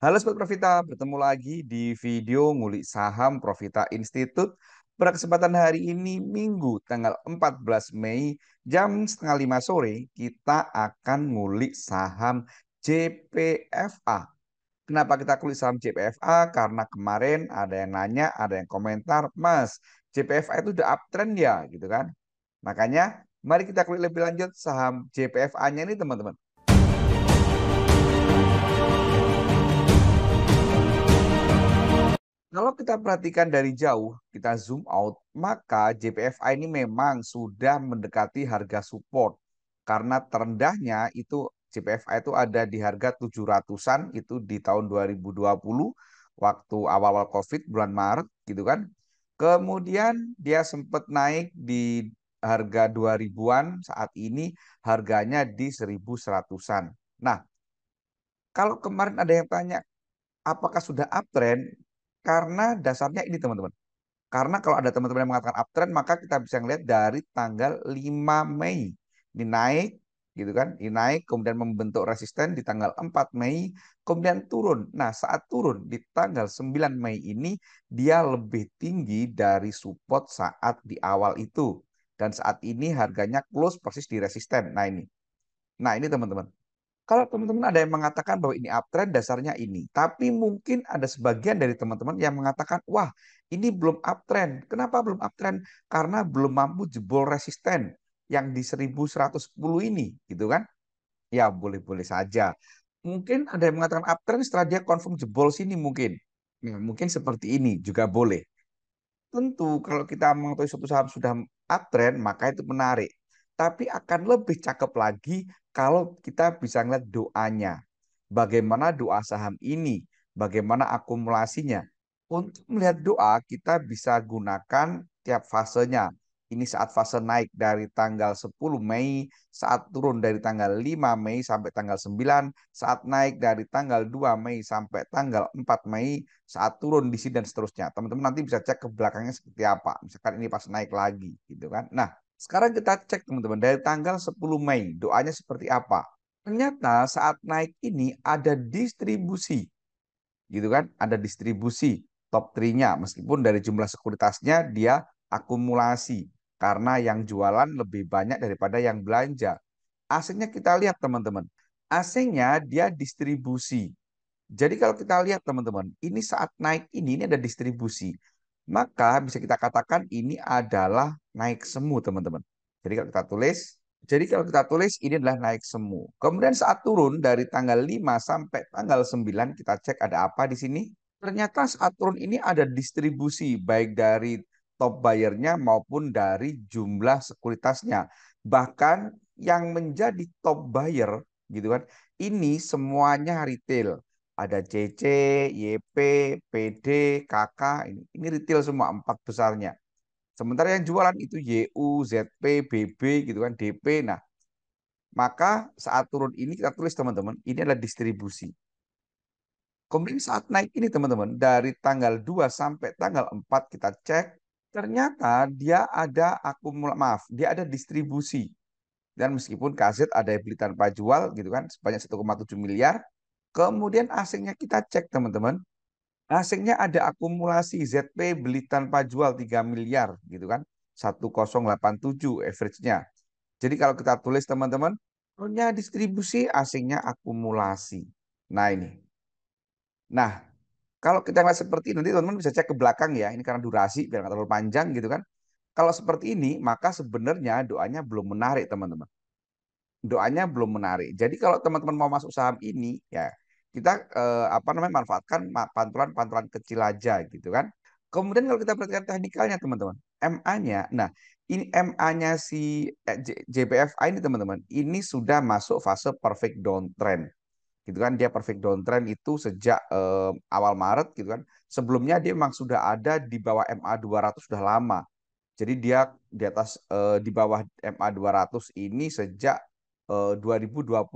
Halo Sobat Profita, bertemu lagi di video ngulik saham Profita Institute. Pada kesempatan hari ini, Minggu, tanggal 14 Mei, jam setengah 5 sore, kita akan ngulik saham JPFA. Kenapa kita kulik saham JPFA? Karena kemarin ada yang nanya, ada yang komentar, Mas, JPFA itu udah uptrend ya, gitu kan? Makanya, mari kita kulik lebih lanjut saham JPFA-nya ini, teman-teman. Kalau kita perhatikan dari jauh, kita zoom out, maka JPFA ini memang sudah mendekati harga support. Karena terendahnya itu JPFA itu ada di harga 700-an itu di tahun 2020 waktu awal-awal COVID bulan Maret gitu kan. Kemudian dia sempat naik di harga 2000-an, saat ini harganya di 1100-an. Nah, kalau kemarin ada yang tanya apakah sudah uptrend? Karena dasarnya ini teman-teman. Karena kalau ada teman-teman yang mengatakan uptrend, maka kita bisa melihat dari tanggal 5 Mei. Ini naik, gitu kan. Ini naik, kemudian membentuk resisten di tanggal 4 Mei, kemudian turun. Nah, saat turun di tanggal 9 Mei ini, dia lebih tinggi dari support saat di awal itu. Dan saat ini harganya close persis di resisten. Nah, ini. Nah, ini teman-teman. Kalau teman-teman ada yang mengatakan bahwa ini uptrend, dasarnya ini. Tapi mungkin ada sebagian dari teman-teman yang mengatakan, wah ini belum uptrend. Kenapa belum uptrend? Karena belum mampu jebol resisten yang di 1110 ini, gitu kan? Ya boleh-boleh saja. Mungkin ada yang mengatakan uptrend setelah dia confirm jebol sini mungkin. Nah, mungkin seperti ini juga boleh. Tentu kalau kita mengetahui suatu saham sudah uptrend, maka itu menarik. Tapi akan lebih cakep lagi kalau kita bisa ngeliat doanya. Bagaimana doa saham ini? Bagaimana akumulasinya? Untuk melihat doa, kita bisa gunakan tiap fasenya. Ini saat fase naik dari tanggal 10 Mei, saat turun dari tanggal 5 Mei sampai tanggal 9, saat naik dari tanggal 2 Mei sampai tanggal 4 Mei, saat turun di sini dan seterusnya. Teman-teman nanti bisa cek ke belakangnya seperti apa. Misalkan ini pas naik lagi gitu kan. Nah, sekarang kita cek teman-teman dari tanggal 10 Mei doanya seperti apa. Ternyata saat naik ini ada distribusi gitu kan, ada distribusi top 3-nya meskipun dari jumlah sekuritasnya dia akumulasi karena yang jualan lebih banyak daripada yang belanja. Aslinya kita lihat teman-teman. Aslinya dia distribusi. Jadi kalau kita lihat teman-teman, ini saat naik ini ada distribusi. Maka bisa kita katakan ini adalah naik semu teman-teman. Jadi kalau kita tulis ini adalah naik semu. Kemudian saat turun dari tanggal 5 sampai tanggal 9 kita cek ada apa di sini. Ternyata saat turun ini ada distribusi baik dari top buyer-nya maupun dari jumlah sekuritasnya. Bahkan yang menjadi top buyer gitu kan, ini semuanya retail. Ada CC, YP, PD, KK, ini retail semua empat besarnya. Sementara yang jualan itu YU, ZP, BB gitu kan, DP. Nah, maka saat turun ini kita tulis teman-teman, ini adalah distribusi. Kemudian saat naik ini teman-teman, dari tanggal 2 sampai tanggal 4 kita cek, ternyata dia ada dia ada distribusi. Dan meskipun kaset ada beli tanpa jual gitu kan, sebanyak 1,7 miliar. Kemudian asingnya kita cek teman-teman, asingnya ada akumulasi ZP beli tanpa jual 3 miliar gitu kan. 1087 average-nya. Jadi kalau kita tulis teman-teman, punya distribusi asingnya akumulasi. Nah ini. Nah, kalau kita lihat seperti ini, nanti teman-teman bisa cek ke belakang ya. Ini karena durasi, biar nggak terlalu panjang gitu kan. Kalau seperti ini, maka sebenarnya doanya belum menarik teman-teman. Doanya belum menarik. Jadi kalau teman-teman mau masuk saham ini, ya kita apa namanya manfaatkan pantulan-pantulan kecil aja gitu kan. Kemudian kalau kita perhatikan teknikalnya teman-teman, MA-nya, nah ini MA-nya si JPFA ini teman-teman, ini sudah masuk fase perfect downtrend gitu kan. Dia perfect downtrend itu sejak awal Maret gitu kan. Sebelumnya dia memang sudah ada di bawah MA 200 sudah lama. Jadi dia di atas di bawah MA 200 ini sejak 2021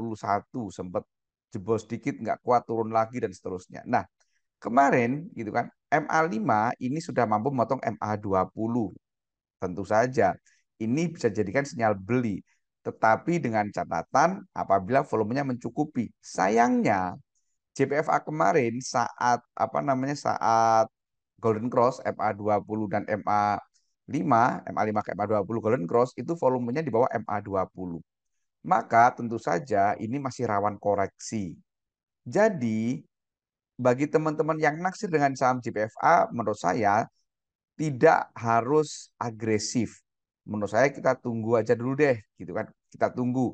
sempat jebol sedikit nggak kuat turun lagi dan seterusnya. Nah, kemarin gitu kan MA5 ini sudah mampu memotong MA20. Tentu saja ini bisa jadikan sinyal beli. Tetapi dengan catatan apabila volumenya mencukupi. Sayangnya JPFA kemarin saat apa namanya saat Golden Cross MA20 dan MA5 ke MA20 Golden Cross itu volumenya di bawah MA20. Maka tentu saja ini masih rawan koreksi. Jadi bagi teman-teman yang naksir dengan saham JPFA, menurut saya tidak harus agresif. Menurut saya kita tunggu aja dulu deh, gitu kan. Kita tunggu.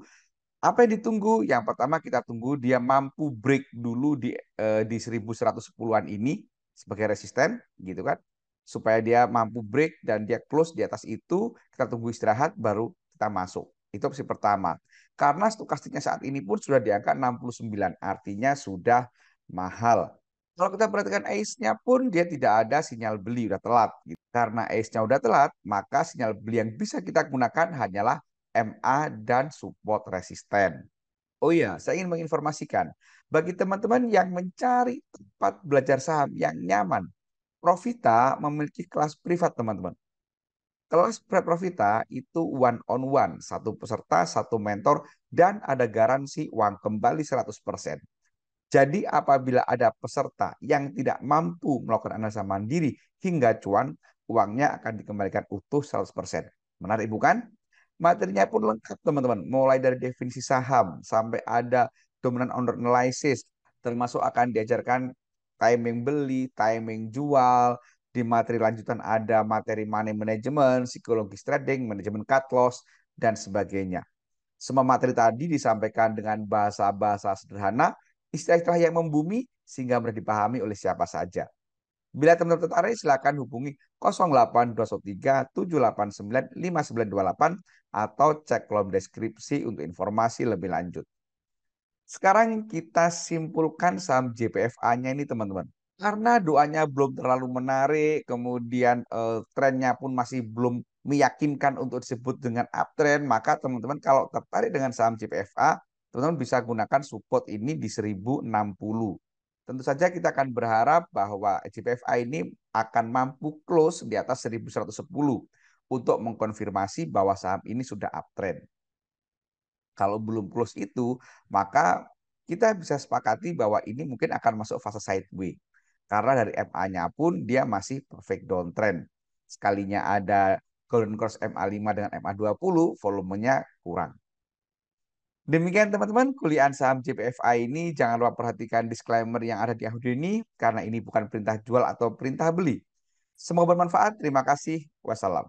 Apa yang ditunggu? Yang pertama kita tunggu dia mampu break dulu di 1110-an ini sebagai resisten, gitu kan. Supaya dia mampu break dan dia close di atas itu, kita tunggu istirahat baru kita masuk. Itu opsi pertama. Karena stokastiknya saat ini pun sudah di angka 69, artinya sudah mahal. Kalau kita perhatikan ACE-nya pun dia tidak ada sinyal beli, udah telat. Gitu. Karena ACE-nya udah telat, maka sinyal beli yang bisa kita gunakan hanyalah MA dan support resisten. Oh iya, saya ingin menginformasikan bagi teman-teman yang mencari tempat belajar saham yang nyaman, Profita memiliki kelas privat, teman-teman. Kelas Profita itu one on one, satu peserta, satu mentor, dan ada garansi uang kembali 100%. Jadi apabila ada peserta yang tidak mampu melakukan analisa mandiri hingga cuan, uangnya akan dikembalikan utuh 100%. Menarik bukan? Materinya pun lengkap teman-teman. Mulai dari definisi saham sampai ada dominant owner analysis. Termasuk akan diajarkan timing beli, timing jual. Di materi lanjutan ada materi money management, psikologi trading, manajemen cut loss, dan sebagainya. Semua materi tadi disampaikan dengan bahasa-bahasa sederhana, istilah-istilah yang membumi sehingga mudah dipahami oleh siapa saja. Bila teman-teman tertarik, silakan hubungi 0823 789 5928 atau cek kolom deskripsi untuk informasi lebih lanjut. Sekarang kita simpulkan saham JPFA-nya ini teman-teman. Karena doanya belum terlalu menarik, kemudian trennya pun masih belum meyakinkan untuk disebut dengan uptrend, maka teman-teman kalau tertarik dengan saham JPFA, teman-teman bisa gunakan support ini di 1060. Tentu saja kita akan berharap bahwa JPFA ini akan mampu close di atas 1110 untuk mengkonfirmasi bahwa saham ini sudah uptrend. Kalau belum close itu, maka kita bisa sepakati bahwa ini mungkin akan masuk fase sideways. Karena dari MA-nya pun dia masih perfect downtrend. Sekalinya ada Golden Cross MA5 dengan MA20, volumenya kurang. Demikian teman-teman, kuliah saham JPFA ini jangan lupa perhatikan disclaimer yang ada di audio ini, karena ini bukan perintah jual atau perintah beli. Semoga bermanfaat. Terima kasih. Wassalam.